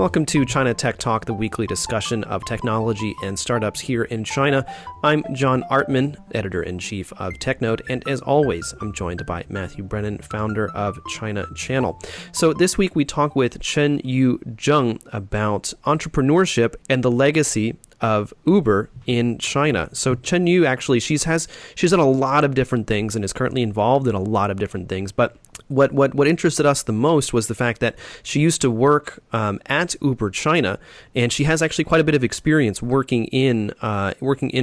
Welcome to China Tech Talk, the weekly discussion of technology and startups here in China. I'm John Artman, editor-in-chief of TechNode, and as always, I'm joined by Matthew Brennan, founder of China Channel. So this week we talk with Chenyu Zheng about entrepreneurship and the legacy of Uber in China. So Chenyu actually, she's done a lot of different things and is currently involved in a lot of different things, but what interested us the most was the fact that she used to work at Uber China, and she has actually quite a bit of experience working in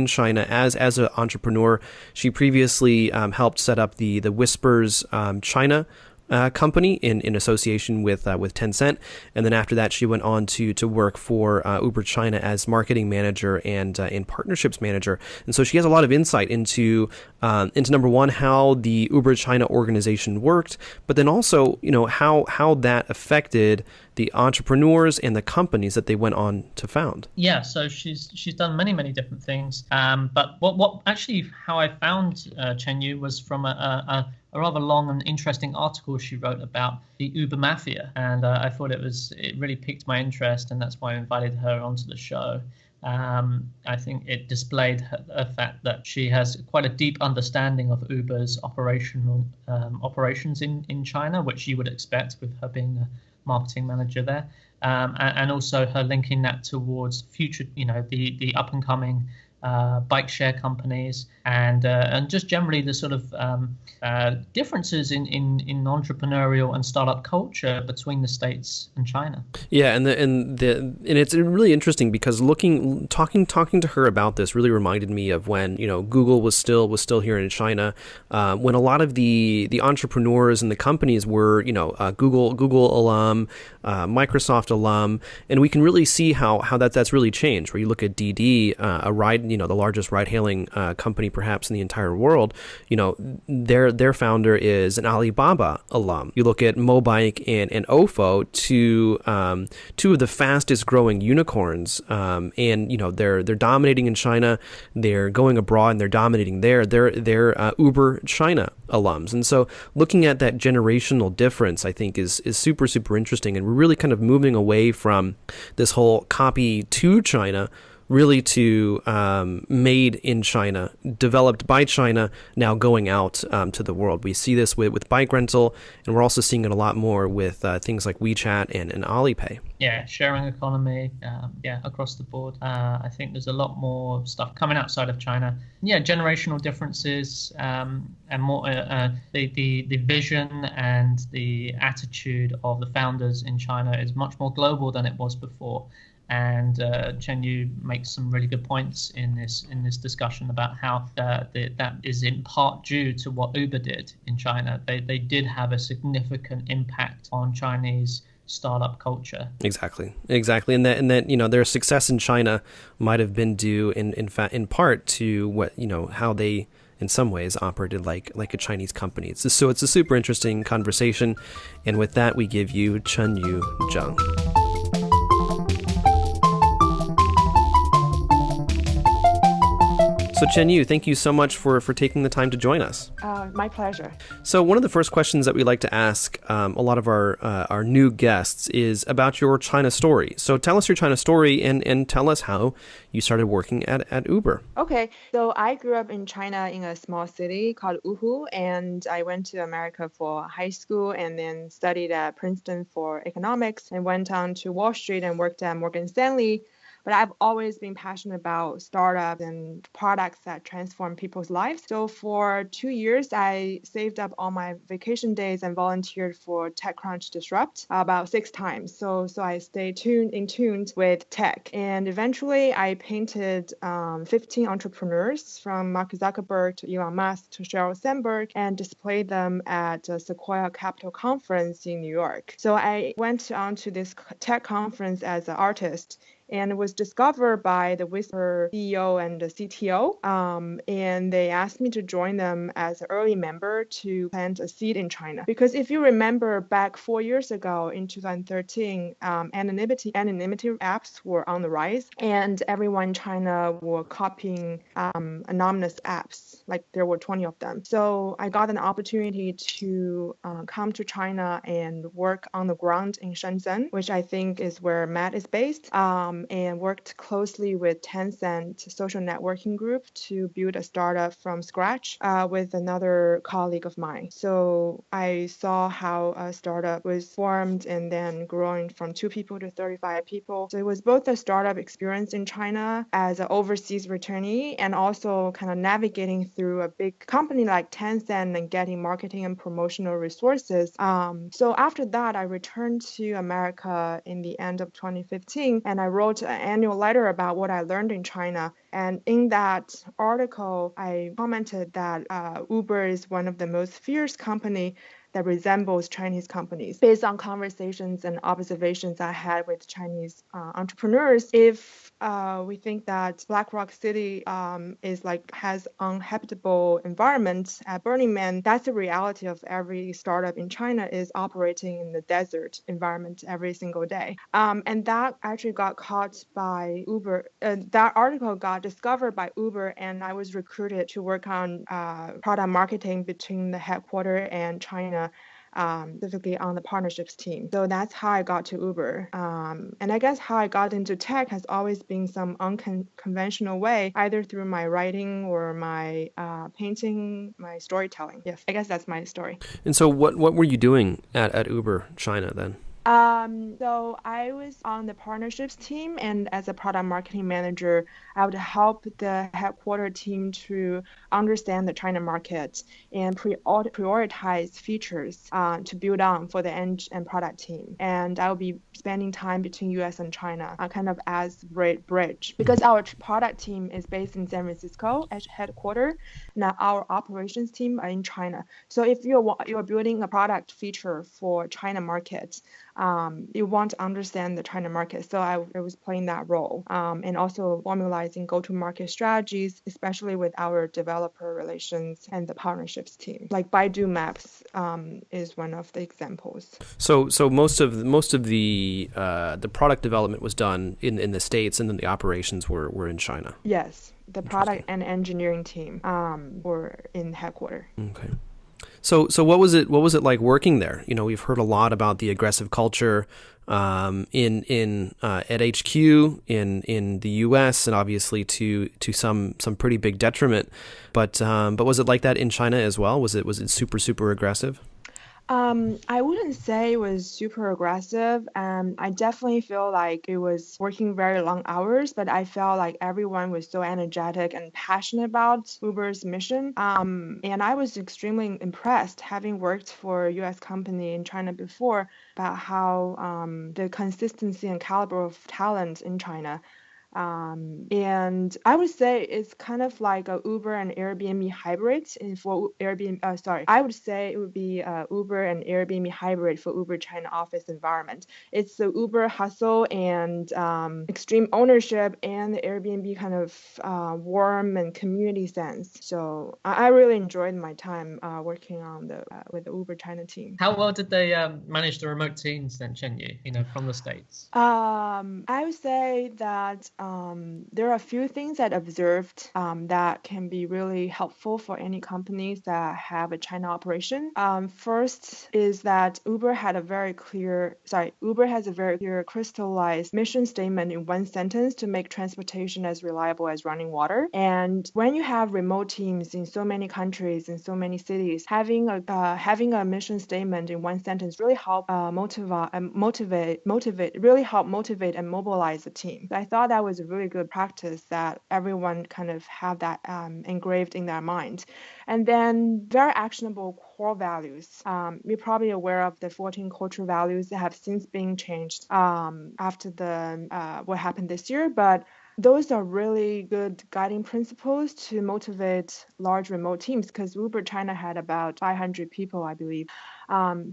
China as an entrepreneur. She previously helped set up the Whispers China company in association with Tencent, and then after that she went on to work for Uber China as marketing manager and in partnerships manager. And so she has a lot of insight into number one, how the Uber China organization worked, but then also how that affected the entrepreneurs and the companies that they went on to found. Yeah, so she's done many different things. But what actually how I found Chenyu was from a rather long and interesting article she wrote about the Uber Mafia, and I thought it really piqued my interest, and that's why I invited her onto the show. I think it displayed the fact that she has quite a deep understanding of Uber's operations in China, which you would expect with her being the marketing manager there, and also her linking that towards future, the up and coming bike share companies, and just generally the sort of differences in entrepreneurial and startup culture between the States and China. Yeah, and it's really interesting because talking to her about this really reminded me of when Google was still here in China, when a lot of the entrepreneurs and the companies were Google alum, Microsoft alum, and we can really see how that's really changed. Where you look at DiDi, the largest ride-hailing company perhaps in the entire world, their founder is an Alibaba alum. You look at Mobike and Ofo, two of the fastest growing unicorns, and they're dominating in China. They're going abroad and they're dominating there. They're Uber China alums, and so looking at that generational difference, I think is super interesting, and we're really kind of moving away from this whole copy to China, really to made in China, developed by China, now going out to the world. We see this with bike rental, and we're also seeing it a lot more with things like WeChat and Alipay. Yeah, sharing economy, across the board. I think there's a lot more stuff coming outside of China. Yeah, generational differences, and more the vision and the attitude of the founders in China is much more global than it was before. And Chenyu makes some really good points in this discussion about how that is in part due to what Uber did in China. They did have a significant impact on Chinese startup culture. Exactly, and that their success in China might have been due in part to what how they in some ways operated like a Chinese company. So it's a super interesting conversation, and with that we give you Chenyu Zheng. So Chenyu, thank you so much for taking the time to join us. My pleasure. So one of the first questions that we like to ask a lot of our new guests is about your China story. So tell us your China story and tell us how you started working at Uber. Okay, so I grew up in China in a small city called Wuhu, and I went to America for high school and then studied at Princeton for economics and went on to Wall Street and worked at Morgan Stanley. But I've always been passionate about startups and products that transform people's lives. So for 2 years, I saved up all my vacation days and volunteered for TechCrunch Disrupt about 6 times. So I stayed in tune with tech. And eventually, I painted 15 entrepreneurs from Mark Zuckerberg to Elon Musk to Sheryl Sandberg and displayed them at a Sequoia Capital Conference in New York. So I went on to this tech conference as an artist. And it was discovered by the Whisper CEO and the CTO. And they asked me to join them as an early member to plant a seed in China. Because if you remember back 4 years ago in 2013, anonymity apps were on the rise, and everyone in China were copying anonymous apps. Like there were 20 of them. So I got an opportunity to come to China and work on the ground in Shenzhen, which I think is where Matt is based, and worked closely with Tencent social networking group to build a startup from scratch with another colleague of mine. So I saw how a startup was formed and then growing from 2 people to 35 people. So it was both a startup experience in China as an overseas returnee and also kind of navigating through a big company like Tencent and getting marketing and promotional resources. So after that, I returned to America in the end of 2015, and I wrote an annual letter about what I learned in China. And in that article, I commented that Uber is one of the most fierce company that resembles Chinese companies. Based on conversations and observations I had with Chinese entrepreneurs, if we think that Black Rock City has uninhabitable environment at Burning Man, that's the reality of every startup in China is operating in the desert environment every single day. And that actually got caught by Uber. That article got discovered by Uber, and I was recruited to work on product marketing between the headquarters and China, specifically on the partnerships team. So that's how I got to Uber. And I guess how I got into tech has always been some unconventional way, either through my writing or my painting, my storytelling. Yes, I guess that's my story. And so what were you doing at Uber China then? So I was on the partnerships team, and as a product marketing manager, I would help the headquarter team to understand the China market and prioritize features to build on for the end and product team. And I will be spending time between US and China, kind of as bridge, because our product team is based in San Francisco at headquarters. Now our operations team are in China. So if you're building a product feature for China market, you want to understand the China market. So I was playing that role, and also formalizing go-to-market strategies, especially with our developer relations and the partnerships team. Like Baidu Maps is one of the examples. So most of the product development was done in the States, and then the operations were in China. Yes, the product and engineering team were in headquarters. Okay. So what was it like working there? You know, we've heard a lot about the aggressive culture at HQ in the US, and obviously to some pretty big detriment. But was it like that in China as well? Was it super aggressive? I wouldn't say it was super aggressive. I definitely feel like it was working very long hours, but I felt like everyone was so energetic and passionate about Uber's mission. And I was extremely impressed, having worked for a US company in China before, about how the consistency and caliber of talent in China. And I would say it's kind of like a Uber and Airbnb hybrid. And for Airbnb, I would say it would be Uber and Airbnb hybrid for Uber China office environment. It's the Uber hustle and extreme ownership, and the Airbnb kind of warm and community sense. So I really enjoyed my time working on with the Uber China team. How well did they manage the remote teams then, Chenyu, from the States? I would say that there are a few things that I observed that can be really helpful for any companies that have a China operation. First is that Uber has a very clear crystallized mission statement in one sentence to make transportation as reliable as running water. And when you have remote teams in so many countries, in so many cities, having a mission statement in one sentence really help motivate and mobilize the team. I thought that was a really good practice that everyone kind of have that engraved in their mind. And then very actionable core values. You're probably aware of the 14 cultural values that have since been changed after what happened this year, but those are really good guiding principles to motivate large remote teams because Uber China had about 500 people, I believe.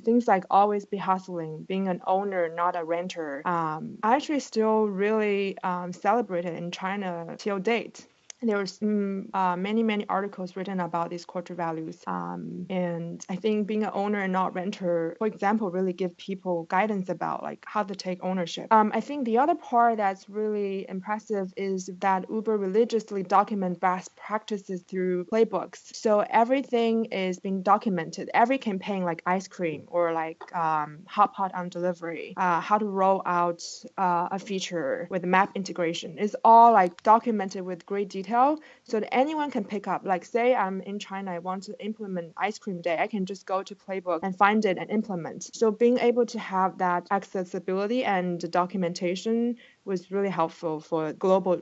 Things like always be hustling, being an owner, not a renter, I actually still really celebrated in China till date. There was many articles written about these culture values, and I think being an owner and not renter, for example, really give people guidance about like how to take ownership. I think the other part that's really impressive is that Uber religiously document best practices through playbooks. So everything is being documented. Every campaign, like ice cream or like hot pot on delivery, how to roll out a feature with map integration, is all like documented with great detail so that anyone can pick up. Like say I'm in China, I want to implement ice cream day, I can just go to playbook and find it and implement. So being able to have that accessibility and documentation was really helpful for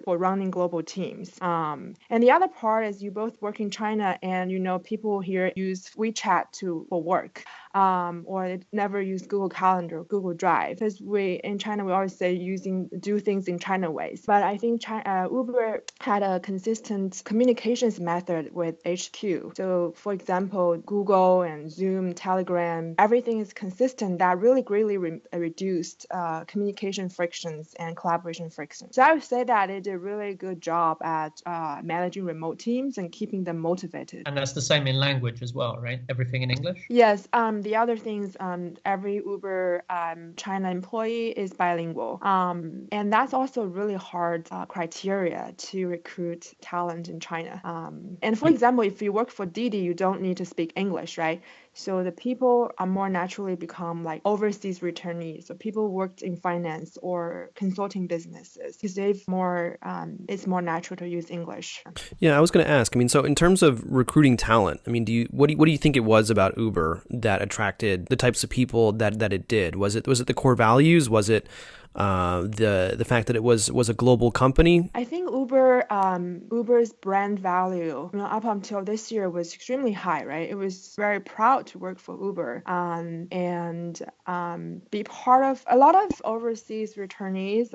running global teams. And the other part is you both work in China, and people here use WeChat for work, or they never use Google Calendar or Google Drive, because in China we always say do things in China ways. But I think Uber had a consistent communications method with HQ. So for example, Google and Zoom, Telegram, everything is consistent. That really greatly reduced communication frictions and collaboration frictions. So I would say that it did a really good job at managing remote teams and keeping them motivated. And that's the same in language as well, right? Everything in English? Yes. The other things, every Uber China employee is bilingual. And that's also really hard criteria to recruit talent in China. And for example, if you work for Didi, you don't need to speak English, right? So the people are more naturally become like overseas returnees. So people worked in finance or consulting businesses because it's more natural to use English. Yeah, I was going to ask. I mean, so in terms of recruiting talent, I mean, what do you think it was about Uber that attracted the types of people that it did? Was it the core values? Was it the fact that it was a global company? I think Uber's brand value, up until this year was extremely high, right? It was very proud to work for Uber, and be part of a lot of overseas returnees.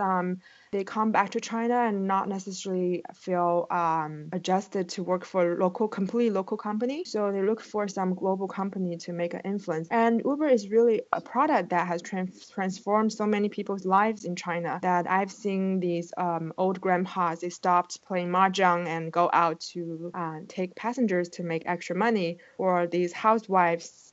They come back to China and not necessarily feel adjusted to work for completely local company. So they look for some global company to make an influence. And Uber is really a product that has transformed so many people's lives in China, that I've seen these old grandpas, they stopped playing mahjong and go out to take passengers to make extra money, or these housewives,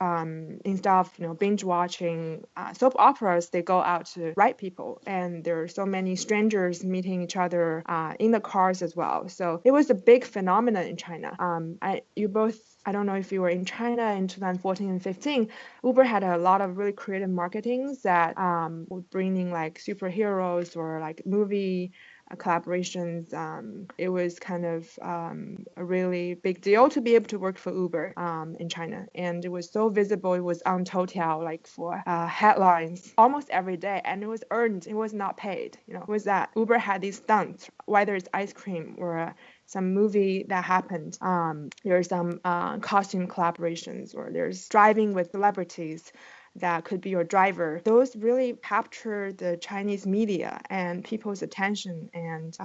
instead of binge watching soap operas, they go out to write people. And there are so many strangers meeting each other in the cars as well. So it was a big phenomenon in China. I don't know if you were in China in 2014 and 15. Uber had a lot of really creative marketings that would bring in like superheroes or like movie collaborations. It was kind of a really big deal to be able to work for Uber in China, and it was so visible. It was on Toutiao, like for headlines almost every day, and it was earned. It was not paid. It was that Uber had these stunts, whether it's ice cream or some movie that happened. There's some costume collaborations, or there's driving with celebrities that could be your driver. Those really capture the Chinese media and people's attention. And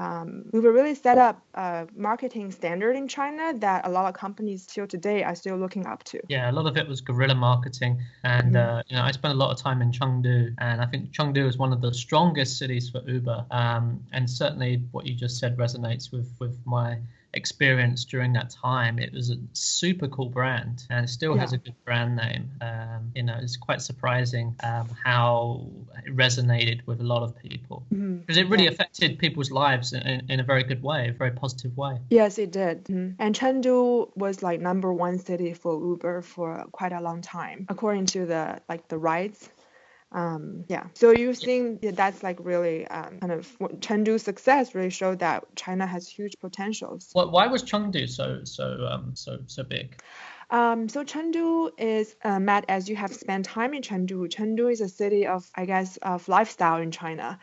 Uber really set up a marketing standard in China that a lot of companies till today are still looking up to. Yeah, a lot of it was guerrilla marketing. And, I spent a lot of time in Chengdu, and I think Chengdu is one of the strongest cities for Uber. And certainly what you just said resonates with my experience during that time. It was a super cool brand, and it still has a good brand name. It's quite surprising how it resonated with a lot of people, because it really affected people's lives in a very good way, a very positive way. Yes, it did. And Chengdu was like number one city for Uber for quite a long time, according to the rides. So you think that's like really kind of Chengdu's success really showed that China has huge potentials. Why was Chengdu so big? So Chengdu is, Matt, as you have spent time in Chengdu, Chengdu is a city of lifestyle in China.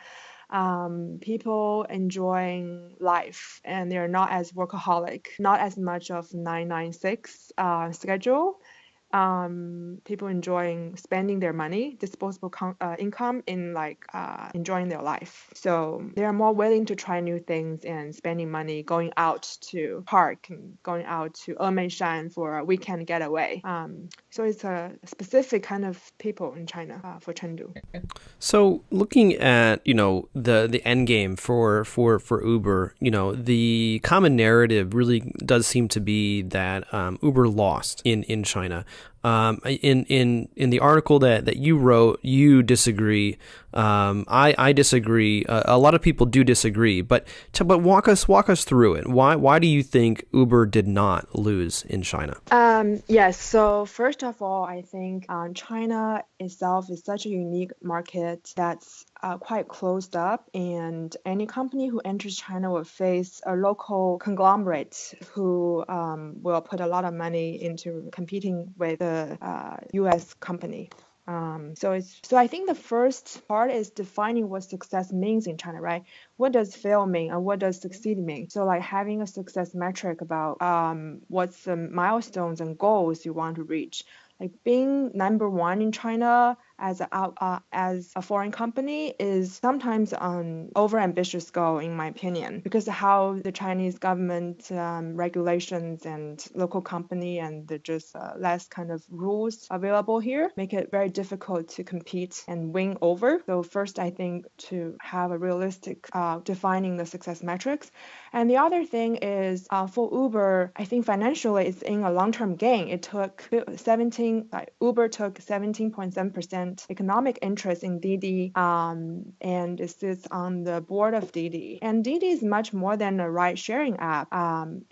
People enjoying life, and they're not as workaholic, not as much of 996 schedule. people enjoying spending their money, disposable income in enjoying their life. So they are more willing to try new things and spending money, going out to park and going out to Emeishan for a weekend getaway. So it's a specific kind of people in China for Chengdu. So looking at, the end game for Uber, the common narrative really does seem to be that Uber lost in China. In the article that you wrote, you disagree. I disagree. A lot of people do disagree. But walk us through it. Why do you think Uber did not lose in China? Yes. So first of all, I think China itself is such a unique market that's quite closed up, and any company who enters China will face a local conglomerate who will put a lot of money into competing with the U.S. company. So I think the first part is defining what success means in China, right? What does fail mean and what does succeed mean? So like having a success metric about what's the milestones and goals you want to reach. Like being number one in China as a foreign company is sometimes an overambitious goal, in my opinion, because of how the Chinese government regulations and local company and the just less kind of rules available here make it very difficult to compete and win over. So first, I think to have a realistic defining the success metrics. And the other thing is for Uber, I think financially it's in a long-term gain. It took Uber took 17.7% economic interest in Didi, and it sits on the board of Didi. And Didi is much more than a ride-sharing app.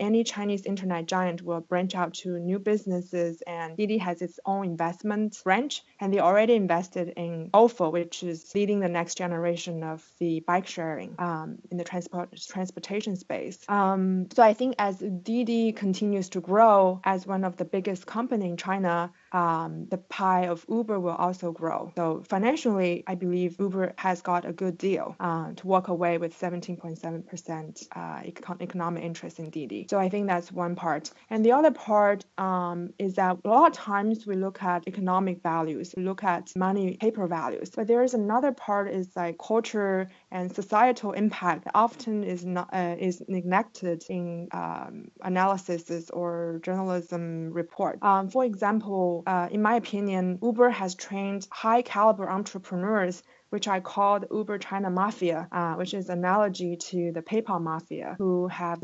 Any Chinese internet giant will branch out to new businesses, and Didi has its own investment branch, and they already invested in Ofo, which is leading the next generation of the bike sharing in the transportation space. So I think as Didi continues to grow as one of the biggest companies in China, the pie of Uber will also grow. So financially, I believe Uber has got a good deal to walk away with 17.7% economic interest in Didi. So I think that's one part. And the other part is that a lot of times we look at economic values, we look at money, paper values. But there is another part is like culture and societal impact that often is neglected in analysis or journalism report. For example, in my opinion, Uber has trained high caliber entrepreneurs, which I call the Uber China Mafia, which is analogy to the PayPal Mafia, who has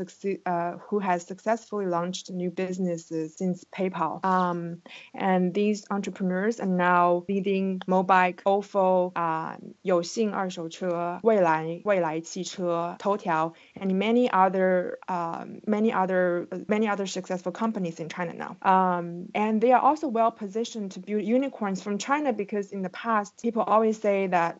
successfully launched new businesses since PayPal. And these entrepreneurs are now leading Mobike, Ofo, 有幸二手车, 未来汽车, Toutiao, and many other successful companies in China now. And they are also well positioned to build unicorns from China, because in the past people always say that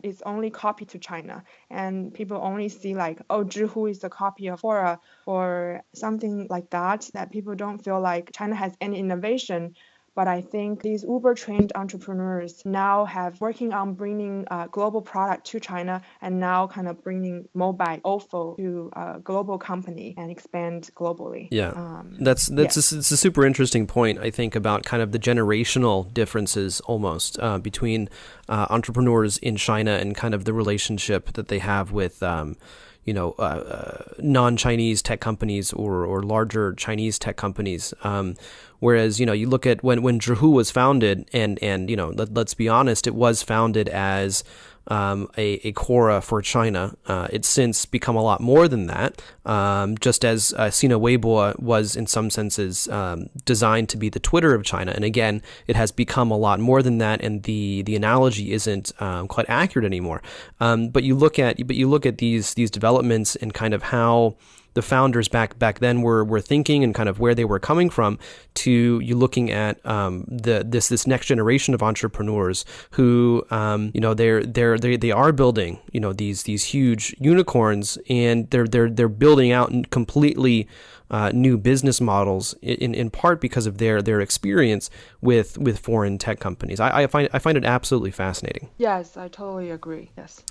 it's only copy to China, and people only see like Zhihu is a copy of foray or something like that people don't feel like China has any innovation. But I think these Uber-trained entrepreneurs now have working on bringing global product to China, and now kind of bringing Mobike, Ofo to a global company and expand globally. Yeah, that's it's a super interesting point, I think, about kind of the generational differences almost between entrepreneurs in China and kind of the relationship that they have with non-Chinese tech companies or larger Chinese tech companies. Whereas, you look at when Zhihu was founded, and let's be honest, it was founded as a Quora for China. It's since become a lot more than that, just as Sina Weibo was in some senses designed to be the Twitter of China. And again, it has become a lot more than that, and the analogy isn't quite accurate anymore. But you look at these developments and kind of how the founders back then were thinking and kind of where they were coming from, to you looking at this next generation of entrepreneurs who they are building these huge unicorns, and they're building out completely new business models in part because of their experience with foreign tech companies. I find it absolutely fascinating. Yes, I totally agree. Yes.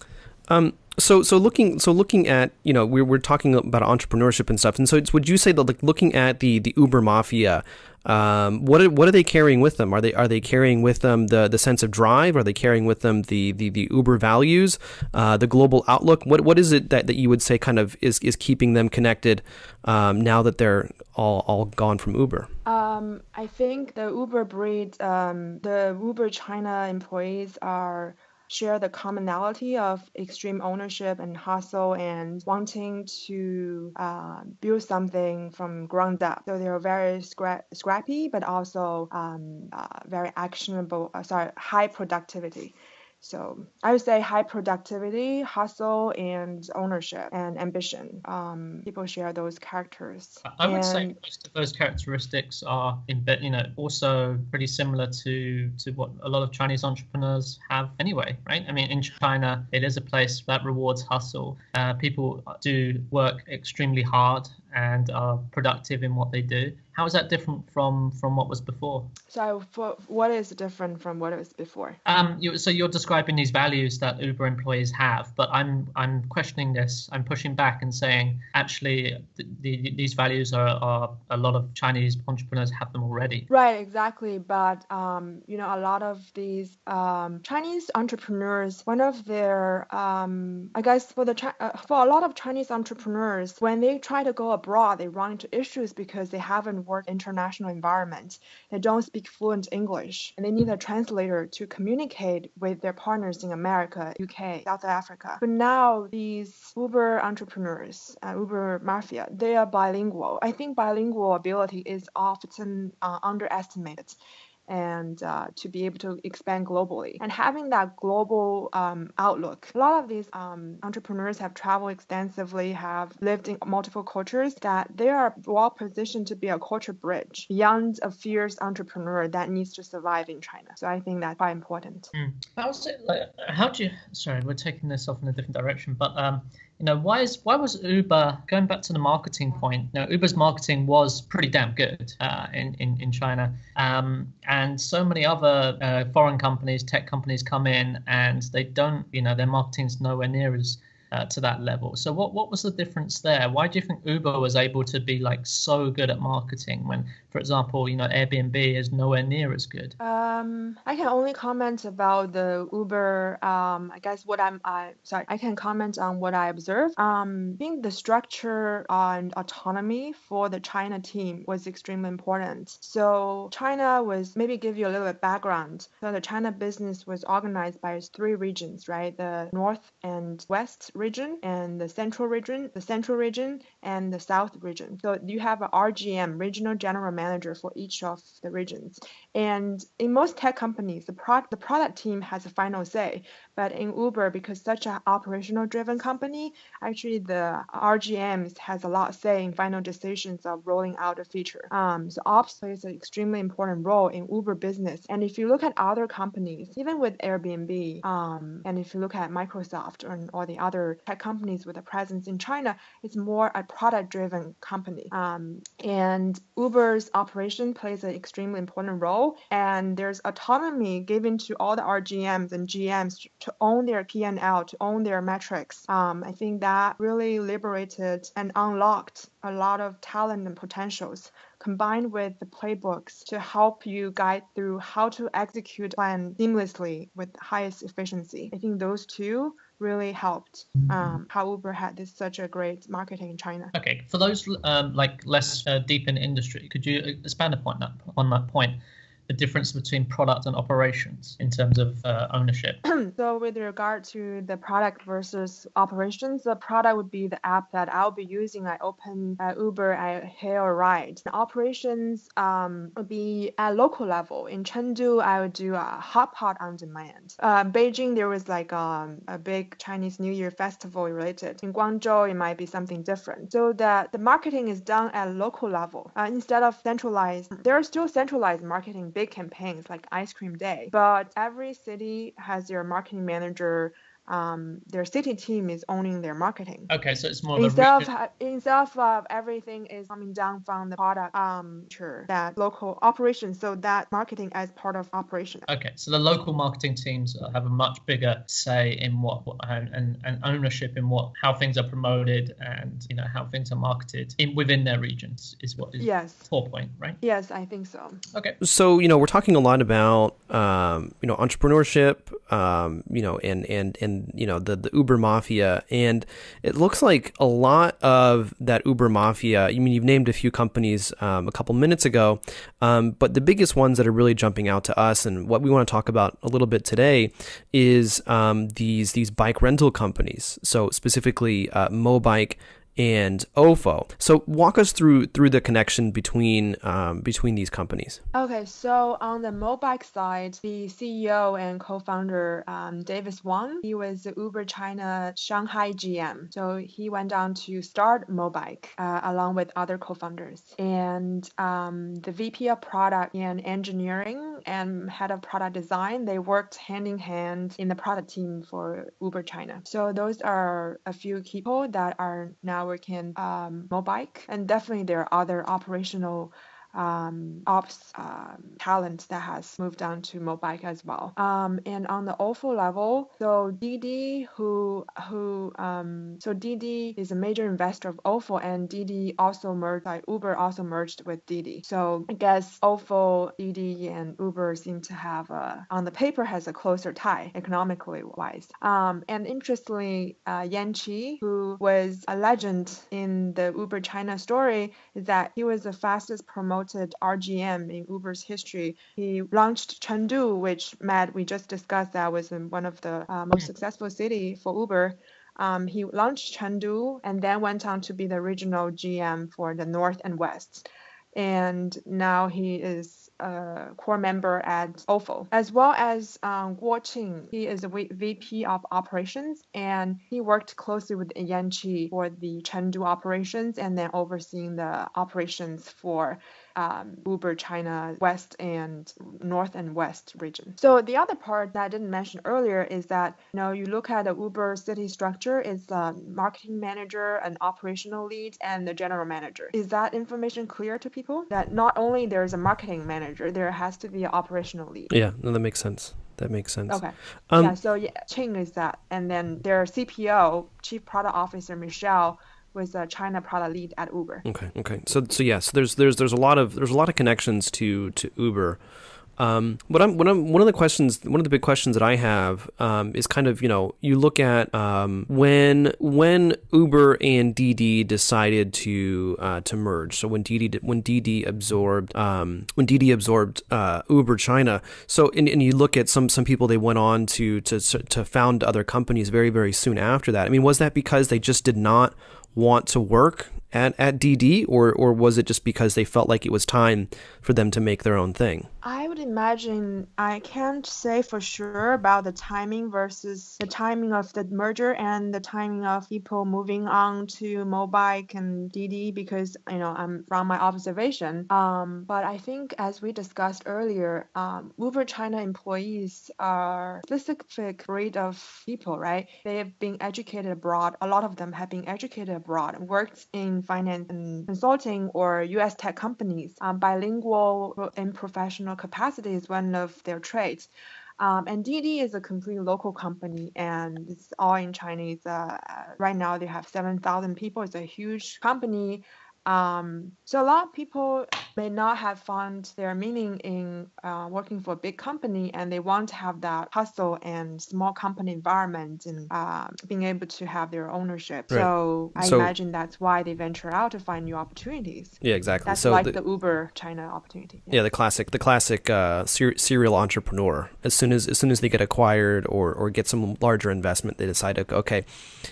So looking at, we're talking about entrepreneurship and stuff, and so would you say that, like, looking at the Uber Mafia, what are they carrying with them? Are they carrying with them the sense of drive? Are they carrying with them the Uber values, the global outlook? What is it that you would say kind of is keeping them connected, now that they're all gone from Uber? I think the Uber breed, the Uber China employees share the commonality of extreme ownership and hustle and wanting to build something from ground up. So they're very scrappy, but also very actionable. High productivity. So I would say high productivity, hustle, and ownership and ambition. People share those characters. I would say most of those characteristics are also pretty similar to what a lot of Chinese entrepreneurs have anyway, right? I mean, in China, it is a place that rewards hustle. People do work extremely hard and are productive in what they do. How is that different from what was before? So what is different from what it was before? So you're describing these values that Uber employees have, but I'm questioning this. I'm pushing back and saying actually these values are a lot of Chinese entrepreneurs have them already. Right, exactly. But a lot of these Chinese entrepreneurs, one of their I guess for a lot of Chinese entrepreneurs, when they try to go abroad, they run into issues because they haven't worked international environment. They don't speak fluent English, and they need a translator to communicate with their partners in America, UK, South Africa. But now these Uber entrepreneurs, Uber Mafia, they are bilingual. I think bilingual ability is often underestimated, and to be able to expand globally. And having that global outlook. A lot of these entrepreneurs have traveled extensively, have lived in multiple cultures, that they are well positioned to be a culture bridge beyond a fierce entrepreneur that needs to survive in China. So I think that's quite important. How's it, sorry, we're taking this off in a different direction, but why was Uber, going back to the marketing point, Uber's marketing was pretty damn good in China, and so many other foreign companies, tech companies come in and they don't, their marketing's nowhere near as to that level. So what was the difference there? Why do you think Uber was able to be like so good at marketing when, for example, Airbnb is nowhere near as good? I can only comment about the Uber. I guess I can comment on what I observed. I think the structure and autonomy for the China team was extremely important. So China was, maybe give you a little bit background. So the China business was organized by 3 regions, right? The North and West region, and the central region, and the south region. So you have a RGM, regional general manager, for each of the regions. And in most tech companies, the product team has a final say. But in Uber, because such an operational driven company, actually the RGMs has a lot say in final decisions of rolling out a feature. So ops plays an extremely important role in Uber business. And if you look at other companies, even with Airbnb, and if you look at Microsoft or the other tech companies with a presence in China, it's more a product-driven company. And Uber's operation plays an extremely important role, and there's autonomy given to all the RGMs and GMs to own their P&L, to own their metrics. I think that really liberated and unlocked a lot of talent and potentials, combined with the playbooks to help you guide through how to execute plan seamlessly with highest efficiency. I think those two really helped how Uber had such a great marketing in China. Okay, for those less deep in the industry, could you expand upon that point? The difference between product and operations in terms of ownership? So with regard to the product versus operations, the product would be the app that I'll be using. I open Uber, I hail a ride. The operations would be at local level. In Chengdu, I would do a hot pot on demand. Beijing, there was like a big Chinese New Year festival related. In Guangzhou, it might be something different. So that the marketing is done at local level instead of centralized. There are still centralized marketing, big campaigns like Ice Cream Day, but every city has their marketing manager their city team is owning their marketing. Okay, so it's more of a Instead of everything is coming down from the product that local operations, so that marketing as part of operation. Okay, so the local marketing teams have a much bigger say in what and ownership in how things are promoted and how things are marketed within their regions is what is yes. 4 point, right? Yes, I think so. Okay. So we're talking a lot about entrepreneurship, and the Uber Mafia, and it looks like a lot of that Uber Mafia. I mean, you've named a few companies a couple minutes ago, but the biggest ones that are really jumping out to us, and what we want to talk about a little bit today, is these bike rental companies. So specifically, Mobike and Ofo. So walk us through the connection between these companies. Okay, so on the Mobike side, the CEO and co-founder Davis Wang, he was the Uber China Shanghai GM. So he went on to start Mobike along with other co-founders. And the VP of product and engineering and head of product design, they worked hand in hand in the product team for Uber China. So those are a few people that are now working Mobike, and definitely there are other operational ops talent that has moved on to Mobike as well. And on the Ofo level, so Didi, so Didi is a major investor of Ofo, and Didi also Uber also merged with Didi. So I guess Ofo, Didi, and Uber seem to have on the paper has a closer tie economically wise. And interestingly, Yan Qi, who was a legend in the Uber China story, is that he was the fastest promoted RGM in Uber's history. He launched Chengdu, which Matt, we just discussed, that was in one of the most successful city for Uber. He launched Chengdu and then went on to be the regional GM for the North and West. And now he is a core member at Ofo, as well as Guo Qing. He is a VP of operations, and he worked closely with Yan Qi for the Chengdu operations and then overseeing the operations for Uber China West and North and West region. So the other part that I didn't mention earlier is that you look at the Uber city structure, it's a marketing manager, an operational lead, and the general manager. Is that information clear to people? That not only there's a marketing manager, there has to be an operational lead. Yeah, no, that makes sense. Okay. So Ching is that, and then their CPO, Chief Product Officer Michelle, was a China product lead at Uber. Okay. So there's a lot of connections to Uber. But one of the big questions that I have is kind of you look at when Uber and Didi decided to merge. So when Didi absorbed Uber China. So and you look at some people, they went on to found other companies very, very soon after that. I mean, was that because they just did not want to work at Didi, or was it just because they felt like it was time for them to make their own thing? I would imagine, I can't say for sure about the timing versus the timing of the merger and the timing of people moving on to Mobike and Didi, because I'm from my observation. But I think, as we discussed earlier, Uber China employees are a specific breed of people, right? They have been educated abroad. A lot of them have been educated abroad and worked in finance and consulting or U.S. tech companies. Bilingual and professional capacity is one of their traits. And Didi is a completely local company, and it's all in Chinese. Right now, they have 7,000 people. It's a huge company. So a lot of people may not have found their meaning in working for a big company, and they want to have that hustle and small company environment and being able to have their ownership. Right. So I imagine that's why they venture out to find new opportunities. Yeah, exactly. That's so like the Uber China opportunity. Yeah, the classic serial entrepreneur. As soon as they get acquired or get some larger investment, they decide, okay,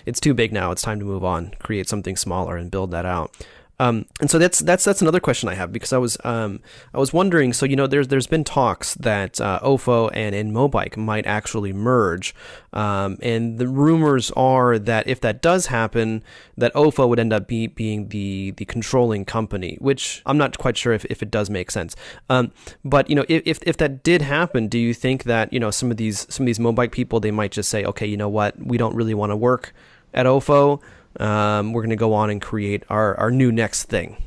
it's too big now. It's time to move on, create something smaller and build that out. And so that's another question I have, because I was wondering. So there's been talks that Ofo and Mobike might actually merge, and the rumors are that if that does happen, that Ofo would end up being the controlling company, which I'm not quite sure if it does make sense. But if that did happen, do you think that some of these Mobike people, they might just say, okay, you know what, we don't really want to work at Ofo. We're going to go on and create our new next thing.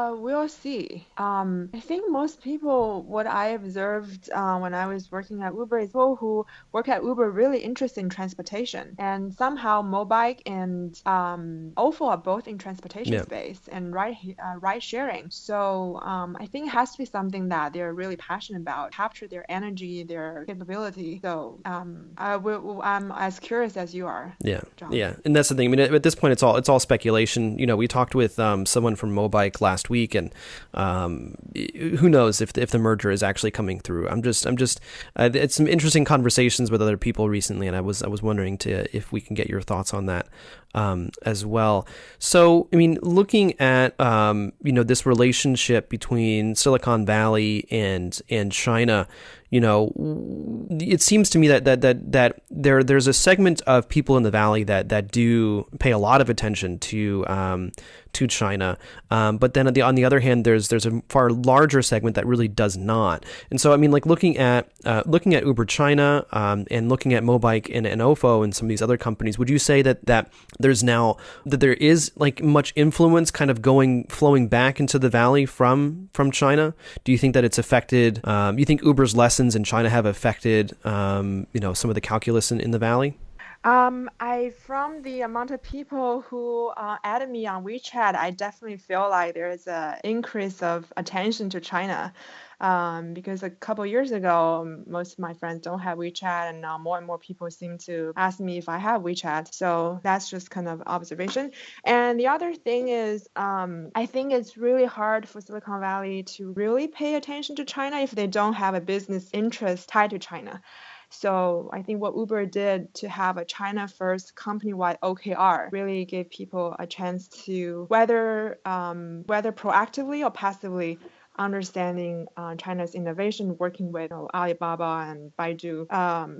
We'll see. I think most people, what I observed when I was working at Uber, is people who work at Uber really interested in transportation. And somehow Mobike and Ofo are both in transportation space and ride sharing. So I think it has to be something that they're really passionate about, capture their energy, their capability. So I'm as curious as you are. Yeah, John. yeah, and that's the thing. I mean, at this point, it's all speculation. We talked with someone from Mobike last week, and who knows if the merger is actually coming through. I'm just it's some interesting conversations with other people recently, and I was wondering if we can get your thoughts on that as well. So, I mean, looking at this relationship between Silicon Valley and China, it seems to me that there's a segment of people in the valley that do pay a lot of attention to China, but then on the other hand, there's a far larger segment that really does not. And so, I mean, like looking at Uber China and looking at Mobike and Ofo and some of these other companies, would you say that there is like much influence kind of flowing back into the valley from China? Do you think that it's affected? You think Uber's lessons in China have affected some of the calculus in the valley? From the amount of people who added me on WeChat, I definitely feel like there is an increase of attention to China. Because a couple years ago, most of my friends don't have WeChat, and now more and more people seem to ask me if I have WeChat. So that's just kind of observation. And the other thing is, I think it's really hard for Silicon Valley to really pay attention to China if they don't have a business interest tied to China. So I think what Uber did to have a China-first company-wide OKR really gave people a chance to whether proactively or passively understanding China's innovation, working with Alibaba and Baidu,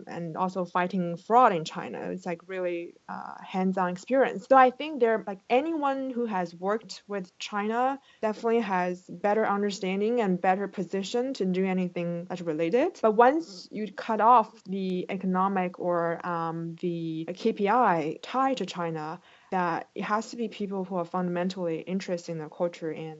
and also fighting fraud in China. It's like really hands-on experience. So I think anyone who has worked with China definitely has better understanding and better position to do anything that's related. But once you cut off the economic or the KPI tied to China, that it has to be people who are fundamentally interested in the culture and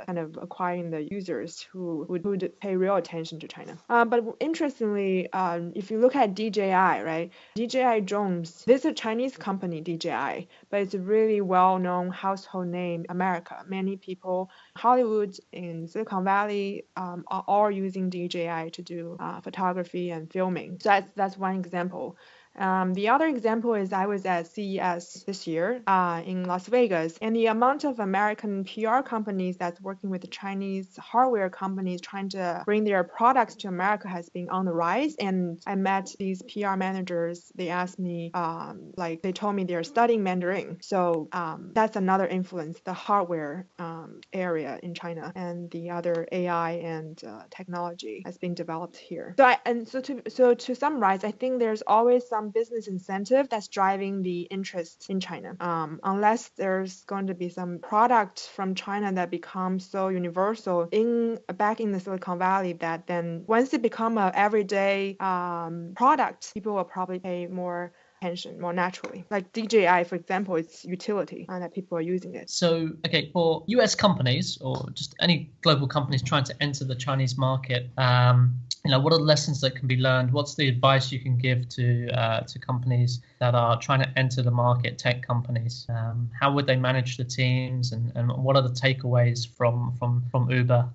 kind of acquiring the users who would pay real attention to China. But interestingly, if you look at DJI, right? DJI drones, this is a Chinese company, DJI, but it's a really well-known household name in America. Many people, Hollywood in Silicon Valley, are all using DJI to do photography and filming. So that's one example. The other example is I was at CES this year in Las Vegas, and the amount of American PR companies that's working with the Chinese hardware companies trying to bring their products to America has been on the rise. And I met these PR managers. They asked me, they told me they're studying Mandarin. So that's another influence, the hardware area in China, and the other AI and technology has been developed here. So to summarize, I think there's always some business incentive that's driving the interest in China. Unless there's going to be some product from China that becomes so universal back in the Silicon Valley that then once it become a everyday product, people will probably pay more attention more naturally. Like DJI, for example, it's utility that people are using it. So, okay, for US companies or just any global companies trying to enter the Chinese market, what are the lessons that can be learned? What's the advice you can give to companies that are trying to enter the market, tech companies? How would they manage the teams, and what are the takeaways from Uber?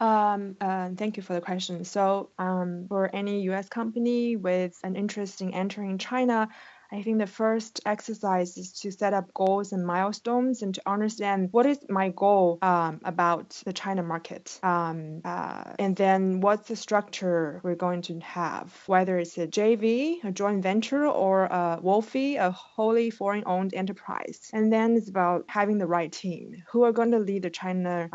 Thank you for the question. So for any US company with an interest in entering China, I think the first exercise is to set up goals and milestones and to understand what is my goal about the China market. And then what's the structure we're going to have, whether it's a JV, a joint venture, or a WOFE, a wholly foreign-owned enterprise. And then it's about having the right team who are going to lead the China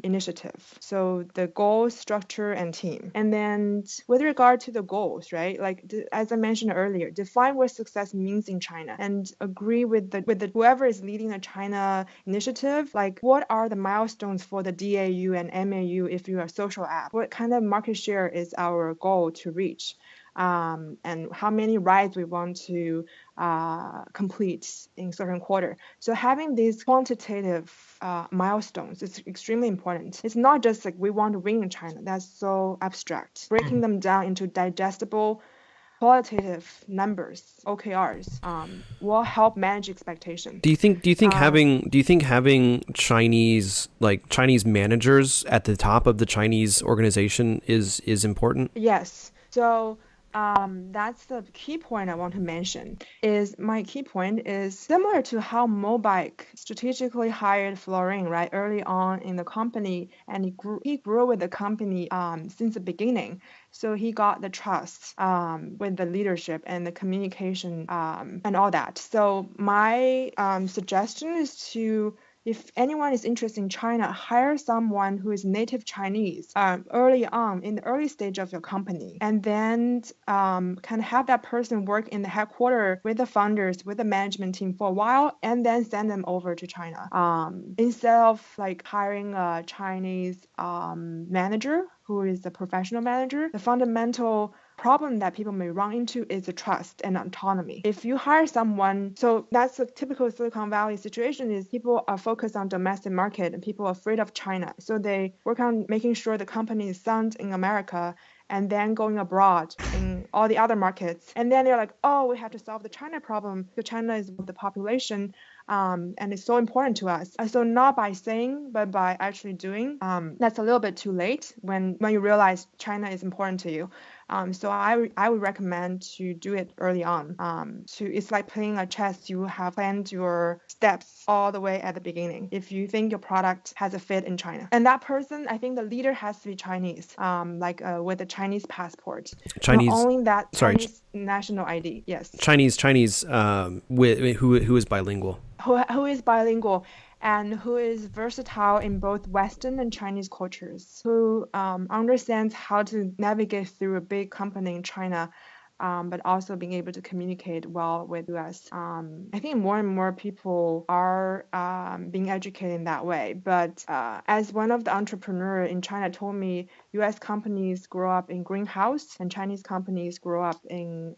initiative. So the goals, structure, and team. And then with regard to the goals, right? Like as I mentioned earlier, define what success means in China and agree with the whoever is leading the China initiative. Like what are the milestones for the DAU and MAU if you're a social app? What kind of market share is our goal to reach? And how many rides we want to complete in certain quarter. So having these quantitative milestones is extremely important. It's not just like we want to win in China. That's so abstract. Breaking them down into digestible qualitative numbers, OKRs, will help manage expectation. Do you think having Chinese managers at the top of the Chinese organization is important? Yes. So that's the key point I want to mention. My key point is similar to how Mobike strategically hired Florian right early on in the company, and he grew with the company since the beginning. So he got the trust with the leadership and the communication and all that. So my suggestion is to, if anyone is interested in China, hire someone who is native Chinese early on in the early stage of your company, and then can have that person work in the headquarters with the founders, with the management team for a while, and then send them over to China. Instead of like hiring a Chinese manager who is a professional manager, the fundamental problem that people may run into is the trust and autonomy. If you hire someone, so that's a typical Silicon Valley situation, is people are focused on domestic market and people are afraid of China. So they work on making sure the company is sound in America and then going abroad in all the other markets. And then they're like, oh, we have to solve the China problem because China is the population and it's so important to us. So not by saying, but by actually doing. That's a little bit too late when you realize China is important to you. So I would recommend to do it early on. It's like playing a chess. You have planned your steps all the way at the beginning. If you think your product has a fit in China, and that person, I think the leader has to be Chinese, with a Chinese passport. Chinese. Not only that, Chinese national ID. Yes. Chinese. Who is bilingual. Who is bilingual and who is versatile in both Western and Chinese cultures, who understands how to navigate through a big company in China, but also being able to communicate well with US. I think more and more people are being educated in that way. But as one of the entrepreneurs in China told me, US companies grow up in greenhouse and Chinese companies grow up in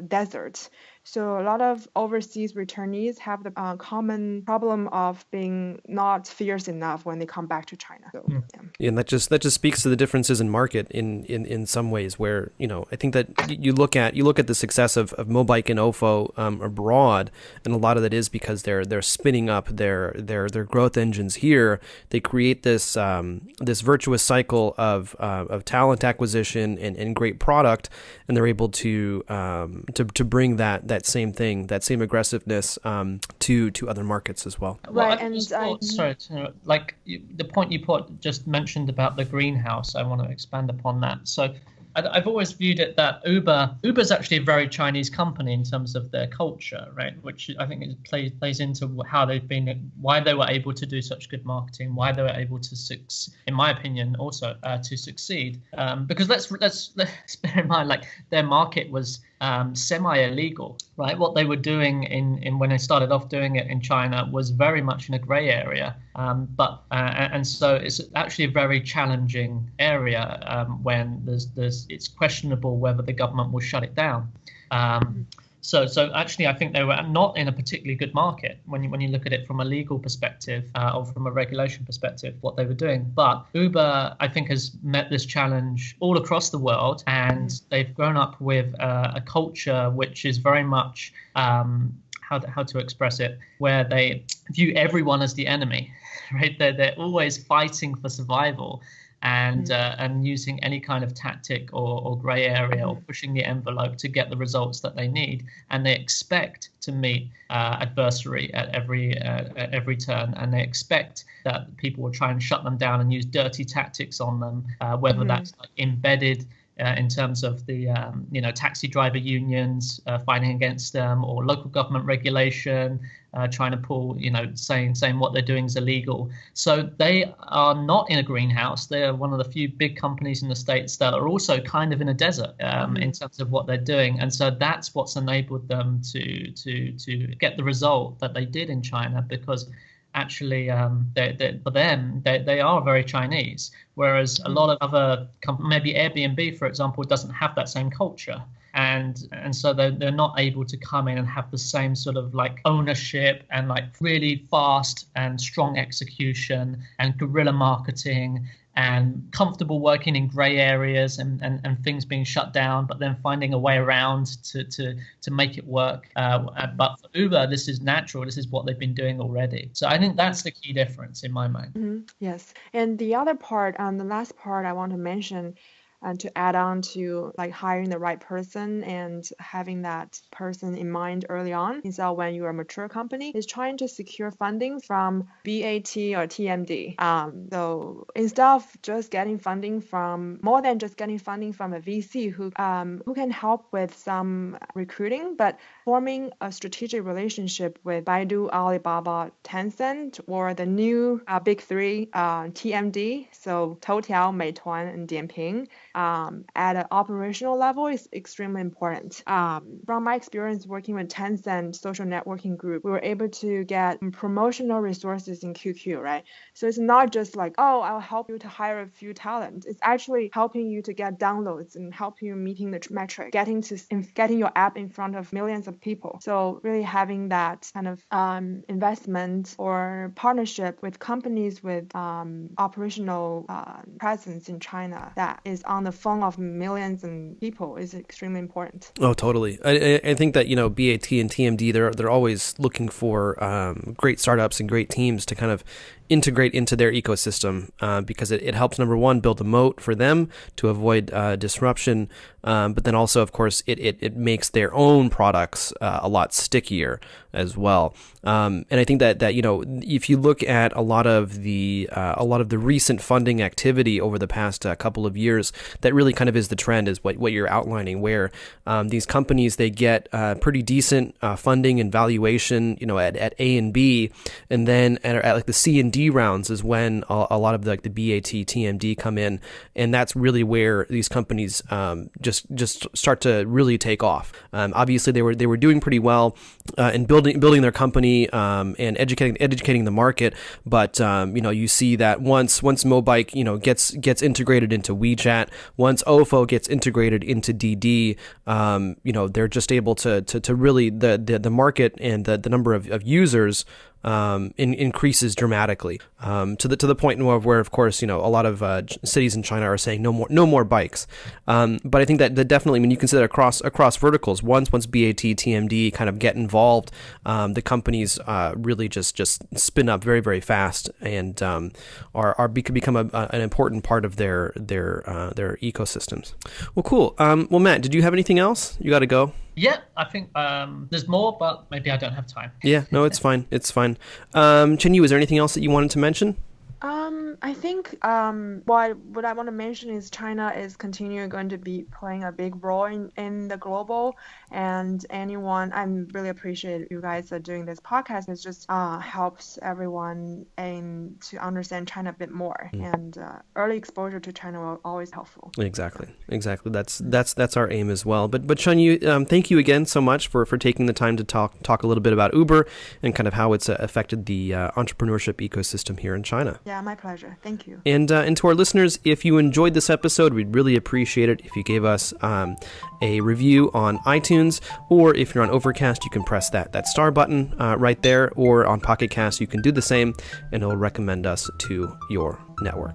desert. So a lot of overseas returnees have the common problem of being not fierce enough when they come back to China. So, yeah, and that just speaks to the differences in market in some ways. Where I think that you look at the success of Mobike and Ofo abroad, and a lot of that is because they're spinning up their growth engines here. They create this virtuous cycle of talent acquisition and great product, and they're able to bring that same thing, that same aggressiveness to other markets as well. Right, and the point you just mentioned about the greenhouse, I want to expand upon that. So I've always viewed it that Uber's actually a very Chinese company in terms of their culture, right? Which I think plays into how why they were able to do such good marketing, why they were able to, in my opinion, also to succeed. Because let's bear in mind, like their market was semi-illegal, right? What they were doing in when they started off doing it in China was very much in a grey area, and so it's actually a very challenging area when it's questionable whether the government will shut it down. So actually, I think they were not in a particularly good market when you look at it from a legal perspective or from a regulation perspective, what they were doing. But Uber, I think, has met this challenge all across the world, and they've grown up with a culture which is very much how to express it, where they view everyone as the enemy, right? They're always fighting for survival. and using any kind of tactic or gray area or pushing the envelope to get the results that they need, and they expect to meet adversary at every turn, and they expect that people will try and shut them down and use dirty tactics on them, whether that's like embedded in terms of the taxi driver unions fighting against them, or local government regulation trying to pull, saying what they're doing is illegal. So they are not in a greenhouse. They're one of the few big companies in the States that are also kind of in a desert in terms of what they're doing. And so that's what's enabled them to get the result that they did in China, because actually for them they are very Chinese, whereas a lot of other maybe Airbnb, for example, doesn't have that same culture, and so they're not able to come in and have the same sort of like ownership and like really fast and strong execution and guerrilla marketing and comfortable working in gray areas and things being shut down, but then finding a way around to make it work. But for Uber, this is natural. This is what they've been doing already. So I think that's the key difference in my mind. Yes. And the other part, the last part I want to mention, and to add on to like hiring the right person and having that person in mind early on, instead of when you're a mature company, is trying to secure funding from BAT or TMD. So instead of just getting funding from more than just getting funding from a VC who can help with some recruiting, but forming a strategic relationship with Baidu, Alibaba, Tencent, or the new big three, TMD, so Toutiao, Meituan, and Dianping. At an operational level is extremely important. From my experience working with Tencent social networking group, we were able to get promotional resources in QQ, right? So it's not just like, oh, I'll help you to hire a few talent. It's actually helping you to get downloads and help you meeting the metric, getting your app in front of millions of people. So really having that kind of investment or partnership with companies with operational presence in China that is on the phone of millions and people is extremely important. Oh, totally. I think that, BAT and TMD, they're always looking for great startups and great teams to kind of integrate into their ecosystem because it helps, number one, build a moat for them to avoid disruption. But then also, of course, it makes their own products a lot stickier as well. And I think that if you look at a lot of the recent funding activity over the past couple of years, that really kind of is the trend, is what you're outlining, where these companies, they get pretty decent funding and valuation, at A and B, and then at like the C and D rounds is when a lot of the BAT, TMD come in, and that's really where these companies just start to really take off. Obviously, they were doing pretty well in building their company and educating the market, but you see that once Mobike gets integrated into WeChat, once OFO gets integrated into DD, they're just able to really the market and the number of users increases dramatically to the point where of course a lot of cities in China are saying no more bikes, but I think that definitely, when you consider across verticals, once BAT, TMD kind of get involved, the companies really just spin up very, very fast and become an important part of their ecosystems. Well, cool. Well, Matt, did you have anything else? You got to go. Yeah, I think there's more, but maybe I don't have time. Yeah, no, it's fine. It's fine. Chenyu, is there anything else that you wanted to mention? I think what I want to mention is China is continuing going to be playing a big role in the global, and I really appreciate you guys are doing this podcast. It just helps everyone to understand China a bit more, and early exposure to China will always helpful. Exactly. That's our aim as well. But Chenyu, thank you again so much for taking the time to talk a little bit about Uber and kind of how it's affected the entrepreneurship ecosystem here in China. Yeah, my pleasure. Thank you. And to our listeners, if you enjoyed this episode, we'd really appreciate it if you gave us a review on iTunes, or if you're on Overcast, you can press that star button right there, or on Pocket Cast, you can do the same, and it'll recommend us to your network.